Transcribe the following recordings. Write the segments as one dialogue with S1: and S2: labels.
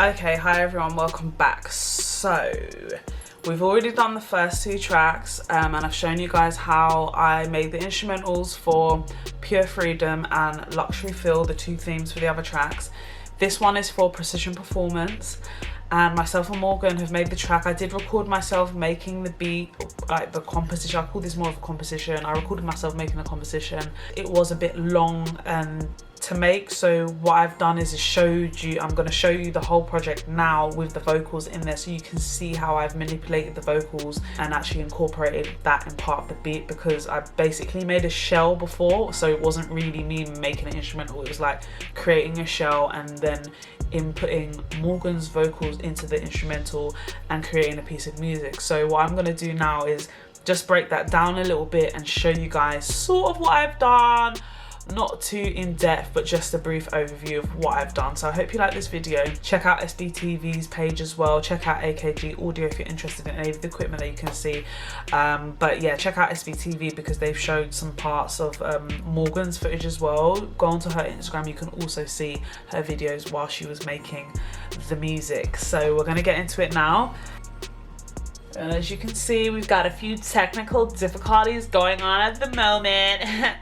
S1: Okay, hi everyone, welcome back. So we've already done the first two tracks and I've shown you guys how I made the instrumentals for Pure Freedom and Luxury Feel, the two themes for the other tracks. This one is for Precision Performance, and myself and Morgan have made the track. I did record myself making the beat, like the composition. I call this more of a composition. I recorded myself making the composition. It was a bit long and to make, so what I've done is showed you, I'm going to show you the whole project now with the vocals in there, so you can see how I've manipulated the vocals and actually incorporated that in part of the beat, because I basically made a shell before, so it wasn't really me making an instrumental. It was like creating a shell and then inputting Morgan's vocals into the instrumental and creating a piece of music. So what I'm going to do now is just break that down a little bit and show you guys sort of what I've done. Not too in depth, but just a brief overview of what I've done. So I hope you like this video. Check out SBTV's page as well. Check out AKG Audio if you're interested in any of the equipment that you can see. But yeah, check out SBTV because they've showed some parts of Morgan's footage as well. Go onto her Instagram, you can also see her videos while she was making the music. So we're gonna get into it now. And as you can see, we've got a few technical difficulties going on at the moment.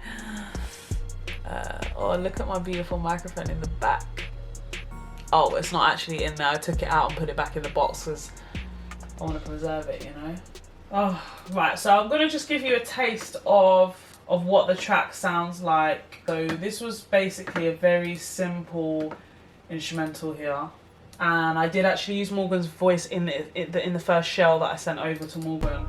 S1: Oh, look at my beautiful microphone in the back. Oh, it's not actually in there. I took it out and put it back in the box because I want to preserve it, you know. Oh, right. So I'm going to just give you a taste of what the track sounds like. So this was basically a very simple instrumental here. And I did actually use Morgan's voice in the first shell that I sent over to Morgan.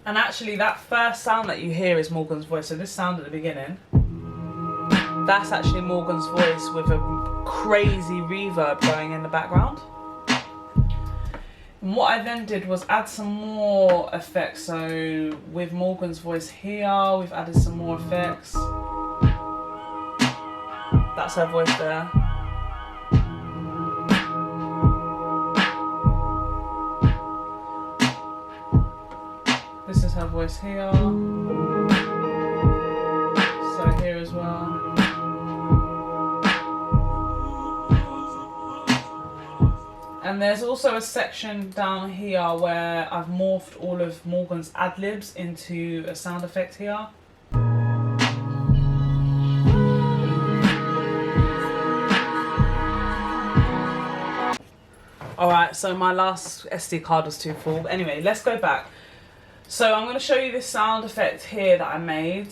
S1: And actually that first sound that you hear is Morgan's voice. So this sound at the beginning, that's actually Morgan's voice with a crazy reverb going in the background. And what I then did was add some more effects. So with Morgan's voice here, we've added some more effects. That's her voice there. This is her voice here. So here as well. And there's also a section down here where I've morphed all of Morgan's ad-libs into a sound effect here. Alright, so my last SD card was too full. Anyway, let's go back. So I'm going to show you this sound effect here that I made,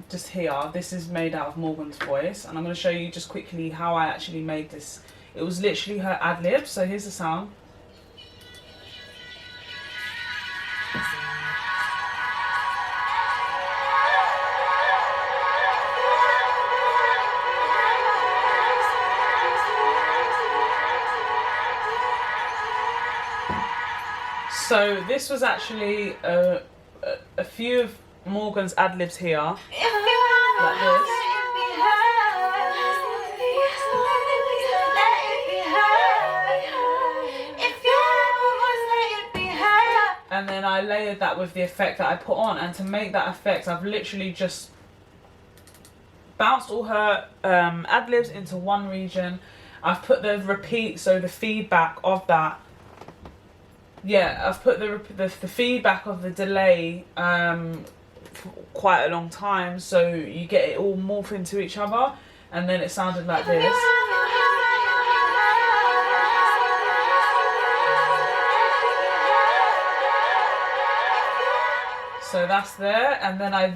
S1: just here. This is made out of Morgan's voice, and I'm going to show you just quickly how I actually made this. It was literally her ad-lib, so here's the sound. So this was actually a few of Morgan's ad-libs here, like this. And then I layered that with the effect that I put on, and to make that effect I've literally just bounced all her ad-libs into one region. I've put the repeat, so the feedback of that. Yeah, I've put the feedback of the delay for quite a long time, so you get it all morph into each other, and then it sounded like this. So that's there, and then I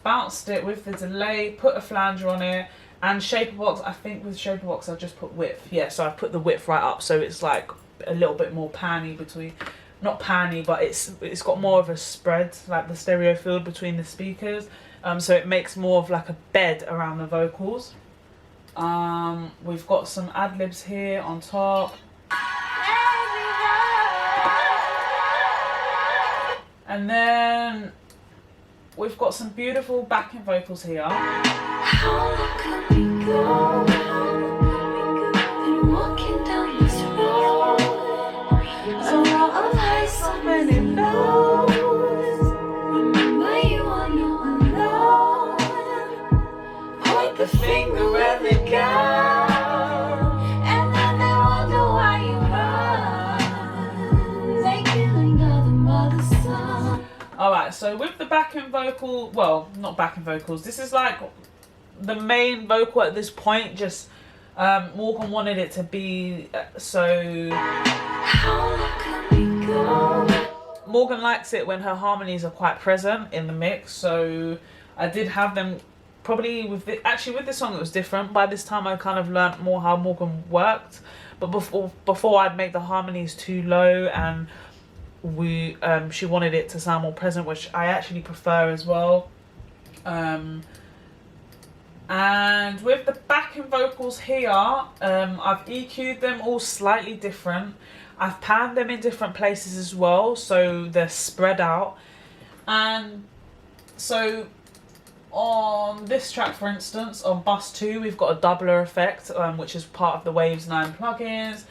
S1: bounced it with the delay, put a flanger on it, and shaper box. I think with shaper box I just put width. Yeah, so I put the width right up, so it's like a little bit more panny between, not panny, but it's got more of a spread, like the stereo field between the speakers, so it makes more of like a bed around the vocals. We've got some ad-libs here on top. And then we've got some beautiful backing vocals here. How long can we go? Been walking down this road. A lot of highs, so many lows. Remember you are no alone. Point the finger at the guy. And then they wonder why you run. Making another mother's son. Alright, so with the backing vocal, well, not backing vocals, this is like the main vocal at this point, just Morgan wanted it to be so. How can we go? Morgan likes it when her harmonies are quite present in the mix, so I did have them probably with actually with this song it was different. By this time I kind of learnt more how Morgan worked, but before I'd make the harmonies too low, and she wanted it to sound more present, which I actually prefer as well. And with the backing vocals here, I've EQ'd them all slightly different. I've panned them in different places as well, so they're spread out. And so on this track, for instance, on bus 2, we've got a doubler effect, which is part of the Waves 9 plugins.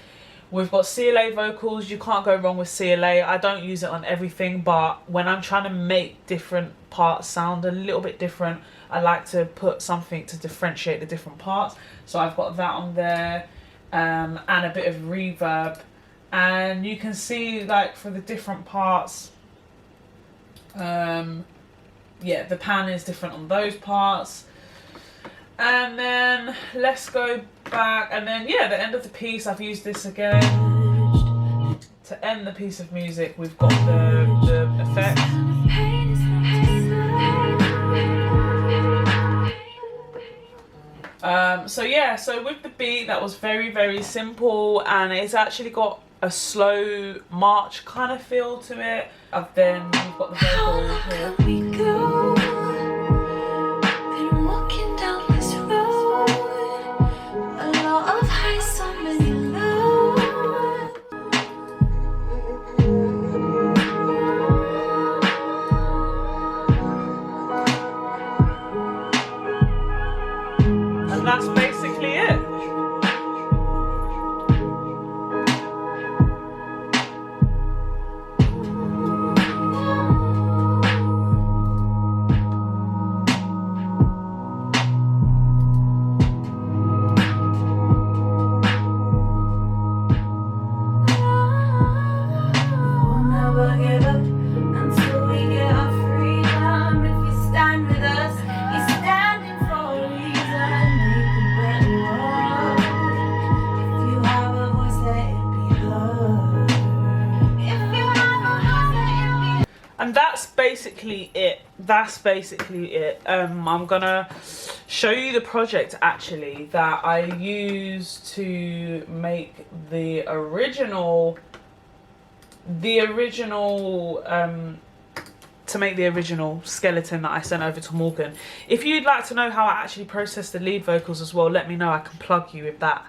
S1: We've got CLA vocals. You can't go wrong with CLA. I don't use it on everything, but when I'm trying to make different parts sound a little bit different, I like to put something to differentiate the different parts. So I've got that on there, and a bit of reverb. And you can see, like, for the different parts, yeah, the pan is different on those parts. And then let's go back, and then yeah, the end of the piece, I've used this again to end the piece of music. We've got the effect. So yeah, so with the beat, that was very, very simple, and it's actually got a slow march kind of feel to it. Then we've got the vocals here. And that's basically it. And that's basically it. That's basically it. I'm gonna show you the project actually that I used to make the original skeleton that I sent over to Morgan. If you'd like to know how I actually process the lead vocals as well, let me know. I can plug you with that,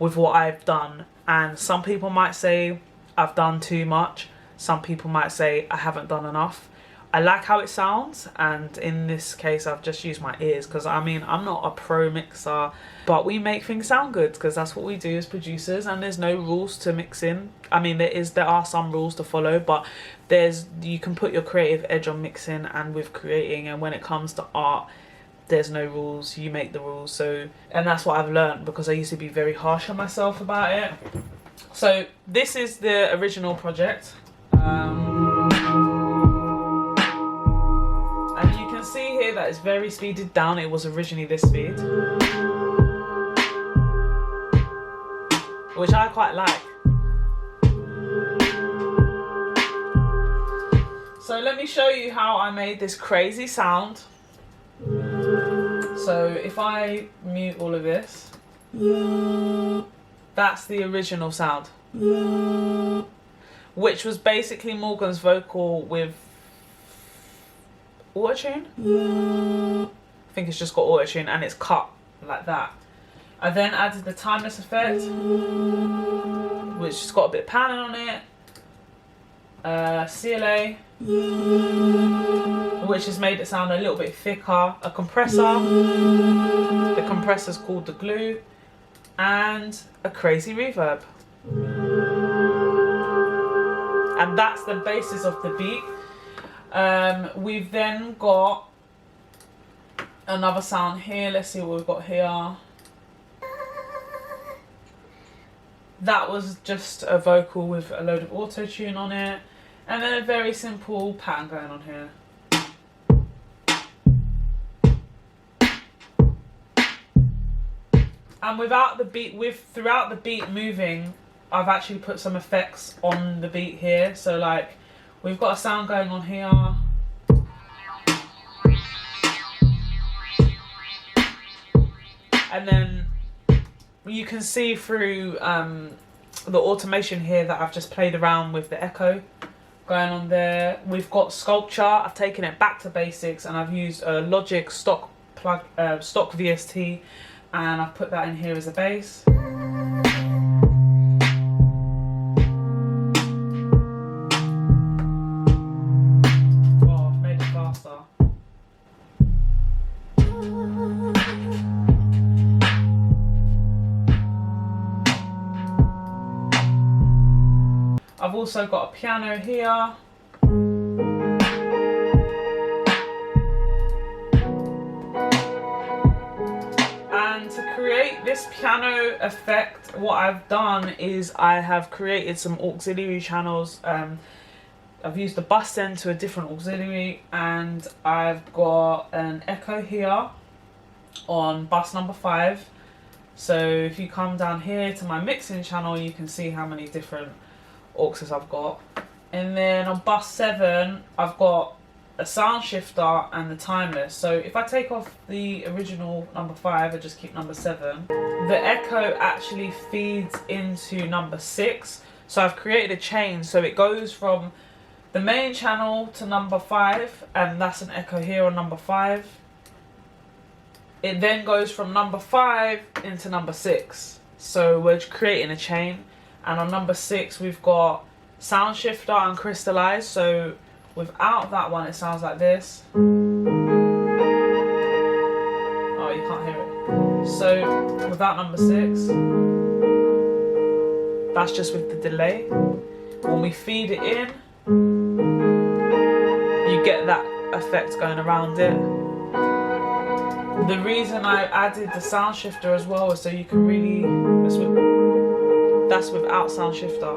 S1: with what I've done. And some people might say I've done too much. Some people might say I haven't done enough. I like how it sounds, and in this case I've just used my ears, because I mean, I'm not a pro mixer, but we make things sound good because that's what we do as producers, and there's no rules to mixing. I mean, there are some rules to follow, but you can put your creative edge on mixing and with creating, and when it comes to art, there's no rules, you make the rules. So, and that's what I've learned, because I used to be very harsh on myself about it. So this is the original project. And you can see here that it's very speeded down. It was originally this speed, which I quite like. So let me show you how I made this crazy sound. So if I mute all of this, that's the original sound, which was basically Morgan's vocal with autotune. I think it's just got autotune, and it's cut like that. I then added the timeless effect, which has got a bit of panning on it. CLA, which has made it sound a little bit thicker. A compressor, the compressor's called the glue, and a crazy reverb. And that's the basis of the beat. We've then got another sound here. Let's see what we've got here. That was just a vocal with a load of auto-tune on it. And then a very simple pattern going on here. And without the beat, throughout the beat moving, I've actually put some effects on the beat here. So like, we've got a sound going on here. And then you can see through the automation here that I've just played around with the echo going on there. We've got sculpture. I've taken it back to basics and I've used a Logic stock VST, and I've put that in here as a bass. Oh, I've made it faster. I've also got a piano here. And to create this piano effect, what I've done is I have created some auxiliary channels. I've used the bus end to a different auxiliary, and I've got an echo here on bus number 5. So if you come down here to my mixing channel, you can see how many different auxes I've got. And then on bus 7 I've got a sound shifter and the timeless. So if I take off the original number 5 and just keep number 7, the echo actually feeds into number 6. So I've created a chain, so it goes from the main channel to number 5, and that's an echo here on number 5. It then goes from number 5 into number 6. So we're creating a chain. And on number 6 we've got sound shifter and crystallize. So without that one it sounds like this. Oh, you can't hear it. So without number 6, that's just with the delay. When we feed it in, you get that effect going around it. The reason I added the sound shifter as well is so you can really, that's without sound shifter.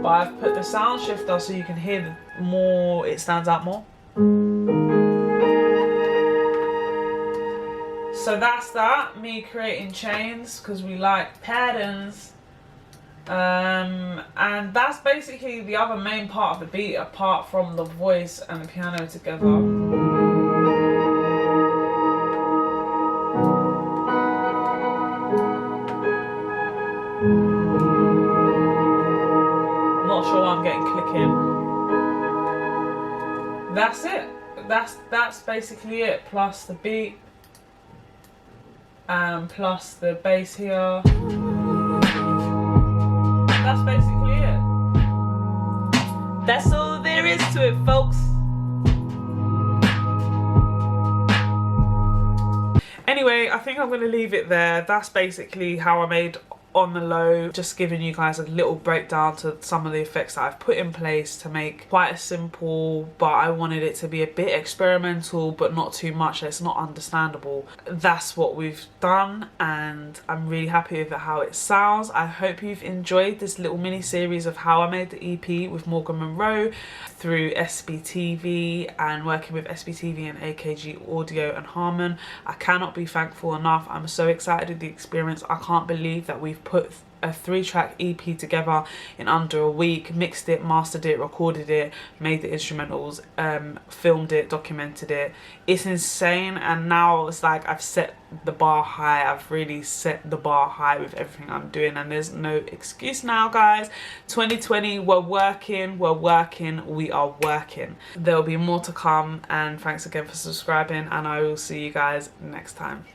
S1: But I've put the sound shifter so you can hear more, it stands out more. So that's that, me creating chains because we like patterns. And that's basically the other main part of the beat, apart from the voice and the piano together. Not sure I'm getting clicking. That's it. That's basically it. Plus the beat, and plus the bass here. That's basically it. That's all there is to it, folks. Anyway, I think I'm going to leave it there. That's basically how I made On the Low, just giving you guys a little breakdown to some of the effects that I've put in place to make quite a simple, but I wanted it to be a bit experimental but not too much that it's not understandable. That's what we've done, and I'm really happy with how it sounds. I hope you've enjoyed this little mini series of how I made the EP with Munroe through SBTV and working with SBTV and AKG Audio and Harmon. I cannot be thankful enough. I'm so excited with the experience. I can't believe that we've put a 3-track EP together in under a week, mixed it, mastered it, recorded it, made the instrumentals, filmed it, documented it. It's insane, and now it's like I've set the bar high. I've really set the bar high with everything I'm doing, and there's no excuse now, guys. 2020, we're working, we are working. There'll be more to come, and thanks again for subscribing, and I will see you guys next time.